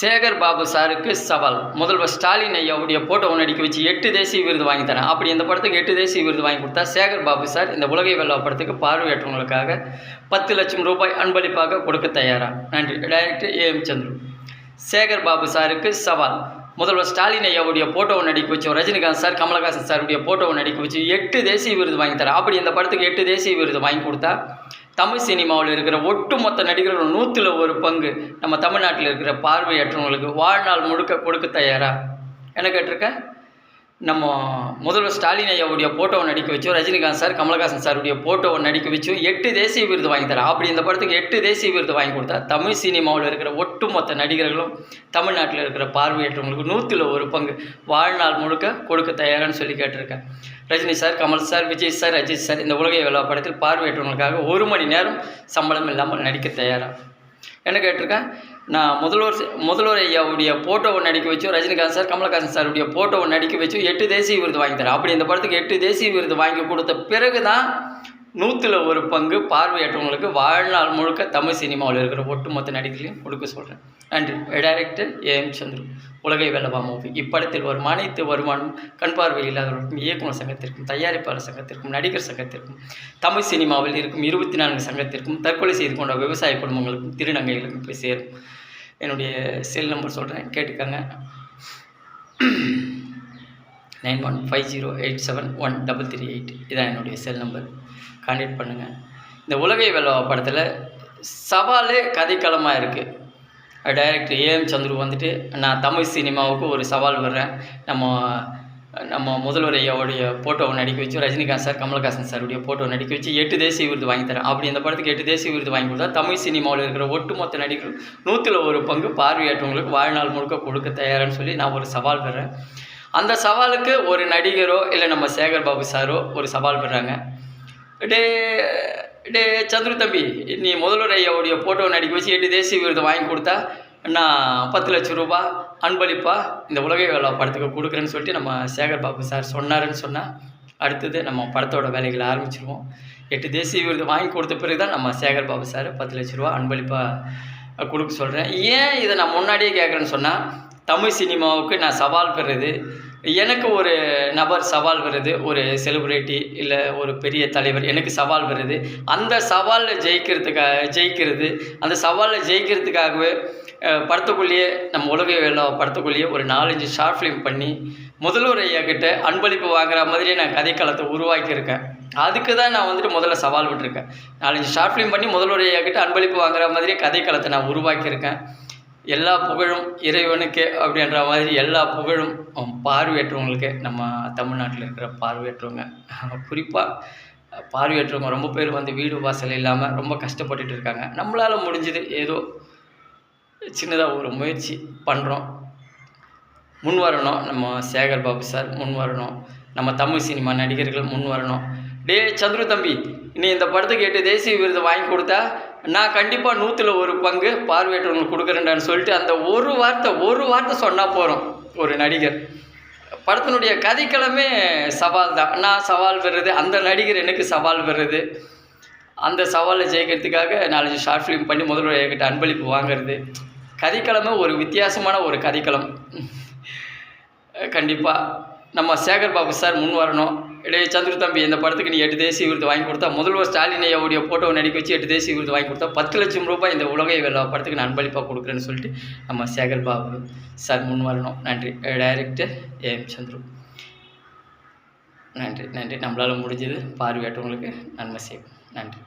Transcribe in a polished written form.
சேகர் பாபு சாருக்கு சவால். முதல்வர் ஸ்டாலின் ஐயாவுடைய போட்டோ நடிக்க வச்சு 8 தேசிய விருது வாங்கி தரேன். அப்படி இந்த படத்துக்கு 8 தேசிய விருது வாங்கி கொடுத்தா சேகர் பாபு சார் இந்த உலகை வெல்லா படத்துக்கு பார்வையற்றவங்களுக்காக 10 லட்சம் ரூபாய் அன்பளிப்பாக கொடுக்க தயாரா? நன்றி. Director A M Chandru. சேகர் பாபு சாருக்கு சவால். முதல்வர் ஸ்டாலின் ஐயாவுடைய போட்டோவை நடிக்க வச்சோம், ரஜினிகாந்த் சார், கமலஹாசன் சாருடைய போட்டோவை நடிக்க வச்சு 8 தேசிய விருது வாங்கி தரேன். அப்படி இந்த படத்துக்கு 8 தேசிய விருது வாங்கி கொடுத்தா தமிழ் சினிமாவில் இருக்கிற ஒட்டுமொத்த நடிகர்கள் 100ல் 1 பங்கு நம்ம தமிழ்நாட்டில் இருக்கிற பார்வையற்றவங்களுக்கு வாழ்நாள் முழுக்க கொடுக்க தயாரா? என்ன கேட்டிருக்கேன்? நம்ம முதல்வர் ஸ்டாலின் ஐயாவுடைய போட்டோவை நடிக்க வச்சோம், ரஜினிகாந்த் சார், கமலஹாசன் சாருடைய போட்டோவை நடிக்க வச்சு 8 தேசிய விருது வாங்கி தரேன். அப்படி இந்த படத்துக்கு 8 தேசிய விருது வாங்கி கொடுத்தா தமிழ் சினிமாவில் இருக்கிற ஒட்டுமொத்த நடிகர்களும் தமிழ்நாட்டில் இருக்கிற பார்வையற்றவங்களுக்கு 100ல் 1 பங்கு வாழ்நாள் முழுக்க கொடுக்க தயாரான்னு சொல்லி கேட்டிருக்கேன். Rajini sir, Kamal sir, Vijay sir, Ajith sir இந்த உலகை வெல்லா படத்தில் பார்வையற்றவங்களுக்காக 1 மணி நேரம் சம்பளம் இல்லாமல் நடிக்க தயாரா? என்ன கேட்டிருக்கேன்? நான் முதல்வர் ஐயாவுடைய போட்டோவை நடிக்க வச்சோம், ரஜினிகாந்த் சார், கமலஹாசன் சாருடைய போட்டோவை நடிக்க வச்சு 8 தேசிய விருது வாங்கி தரேன். அப்படி இந்த படத்துக்கு 8 தேசிய விருது வாங்கி கொடுத்த பிறகு தான் 100ல் 1 பங்கு பார்வையற்றவங்களுக்கு வாழ்நாள் முழுக்க தமிழ் சினிமாவில் இருக்கிற ஒட்டுமொத்த நடிகர்களையும் கொடுக்க சொல்கிறேன். நன்றி. Director A M Chandru. உலகை வெல்லவா மூவி. இப்படத்தில் வரும் அனைத்து வருமானம் கண் பார்வை இல்லாதவர்களுக்கும், இயக்குநர் சங்கத்திற்கும், தயாரிப்பாளர் சங்கத்திற்கும், நடிகர் சங்கத்திற்கும், தமிழ் சினிமாவில் இருக்கும் 24 சங்கத்திற்கும், தற்கொலை செய்து கொண்ட விவசாய குடும்பங்களுக்கும், திருநங்கைகளுக்கும் போய் சேரும். என்னுடைய செல் நம்பர் சொல்கிறேன், கேட்டுக்கங்க. 9150871338 இதான் என்னுடைய செல் நம்பர். கான்டாக்ட் பண்ணுங்கள். இந்த உலகை வெல்லவா படத்தில் சவாலே கதைக்களமாக இருக்குது. டைரக்டர் ஏஎம் சந்துரு வந்துட்டு, நான் தமிழ் சினிமாவுக்கு ஒரு சவால் வர்றேன். நம்ம முதல்வர் ஐயாவுடைய போட்டோவை நடிக்க வச்சு, ரஜினிகாந்த் சார், கமலஹாசன் சாருடைய போட்டோவை நடிக்க வச்சு 8 தேசிய விருது வாங்கி தரேன். அப்படி இந்த படத்துக்கு 8 தேசிய விருது வாங்கி கொடுத்தா தமிழ் சினிமாவில் இருக்கிற ஒட்டுமொத்த நடிகர்கள் 100ல் 1 பங்கு பார்வையற்றவங்களுக்கு வாழ்நாள் முழுக்க கொடுக்க தயாரான்னு சொல்லி நான் ஒரு சவால் பெறேன். அந்த சவாலுக்கு ஒரு நடிகரோ இல்லை நம்ம சேகர் பாபு சாரோ ஒரு சவால் பெறாங்க. டே சந்துரு தம்பி, நீ முதல்வர் ஐயாவுடைய போட்டோவை நடிக்க வச்சு 8 தேசிய விருது வாங்கி கொடுத்தா நான் 10 லட்சம் ரூபாய் அன்பளிப்பாக இந்த உலகை வெல்லா படத்துக்கு கொடுக்குறேன்னு சொல்லிட்டு நம்ம சேகர் பாபு சார் சொன்னாருன்னு சொன்னால் அடுத்தது நம்ம படத்தோட வேலைகளை ஆரம்பிச்சிருவோம். 8 தேசிய விருது வாங்கி கொடுத்த பிறகு தான் நம்ம சேகர் பாபு சார் 10 லட்ச ரூபா அன்பளிப்பாக கொடுக்க சொல்கிறேன். ஏன் இதை நான் முன்னாடியே கேட்குறேன்னு சொன்னால், தமிழ் சினிமாவுக்கு நான் சவால் பெறுறது, எனக்கு ஒரு நபர் சவால் வருது, ஒரு செலிப்ரிட்டி இல்லை ஒரு பெரிய தலைவர் எனக்கு சவால் வருது. அந்த சவாலில் ஜெயிக்கிறது அந்த சவாலில் ஜெயிக்கிறதுக்காகவே படத்துக்குள்ளேயே நம்ம உலகை வெல்லா படத்துக்குள்ளேயே ஒரு 4-5 ஷார்ட் ஃபிலிம் பண்ணி முதல்வர் ஐயா கிட்ட அன்பளிப்பு வாங்குற மாதிரியே நான் கதைக்களத்தை உருவாக்கியிருக்கேன். அதுக்கு தான் நான் வந்துட்டு முதல்ல சவால் விட்டுருக்கேன். 4-5 ஷார்ட் ஃபிலிம் பண்ணி முதல்வர் ஐயா கிட்ட அன்பளிப்பு வாங்குற மாதிரியே கதைக்களத்தை நான் உருவாக்கியிருக்கேன். எல்லா புகழும் இறைவனுக்கு அப்படின்ற மாதிரி எல்லா புகழும் பார்வையற்றவங்களுக்கு, நம்ம தமிழ்நாட்டில் இருக்கிற பார்வையற்றவங்க, குறிப்பாக பார்வையற்றவங்க ரொம்ப பேர் வந்து வீடு வாசல் இல்லாமல் ரொம்ப கஷ்டப்பட்டுட்டு இருக்காங்க. நம்மளால் முடிஞ்சது ஏதோ சின்னதாக ஒரு முயற்சி பண்ணுறோம். முன் வரணும். நம்ம சேகர் பாபு சார் முன் வரணும். நம்ம தமிழ் சினிமா நடிகர்கள் முன் வரணும். சந்துரு தம்பி, நீ இந்த படத்துக்கு 8 தேசிய விருது வாங்கி கொடுத்தா நான் கண்டிப்பாக 100ல் 1 பங்கு பார்வையற்றவங்களுக்கு கொடுக்குறேன்டான்னு சொல்லிட்டு அந்த ஒரு வார்த்தை சொன்னால் போகிறோம். ஒரு நடிகர் படத்தினுடைய கதைக்களமே சவால் தான். நான் சவால் பெறுறது, அந்த நடிகர் எனக்கு சவால் பெறுறது, அந்த சவாலில் ஜெயிக்கிறதுக்காக 4-5 ஷார்ட் ஃபிலிம் பண்ணி முதல்வர் கிட்ட அன்பளிப்பு வாங்கிறது. கதைக்களமே ஒரு வித்தியாசமான ஒரு கதைக்களம். கண்டிப்பாக நம்ம சேகர் பாபு சார் முன் வரணும். சந்துரு தம்பி, இந்த படத்துக்கு நீ 8 தேசிய விருது வாங்கி கொடுத்தா, முதல்வர் ஸ்டாலின் ஐயாவுடைய போட்டோவை நடிக்க வச்சு 8 தேசிய விருது வாங்கி கொடுத்தா 10 லட்சம் ரூபாய் இந்த உலகை வெல்லா படத்துக்கு நான் அன்பளிப்பாக கொடுக்குறேன்னு சொல்லிட்டு நம்ம சேகர் பாபு சார் முன் வரணும். நன்றி. Director A M Chandru. நன்றி. நம்மளால் முடிஞ்சது பார்வையாற்றவங்களுக்கு நன்மை செய்வோம். நன்றி.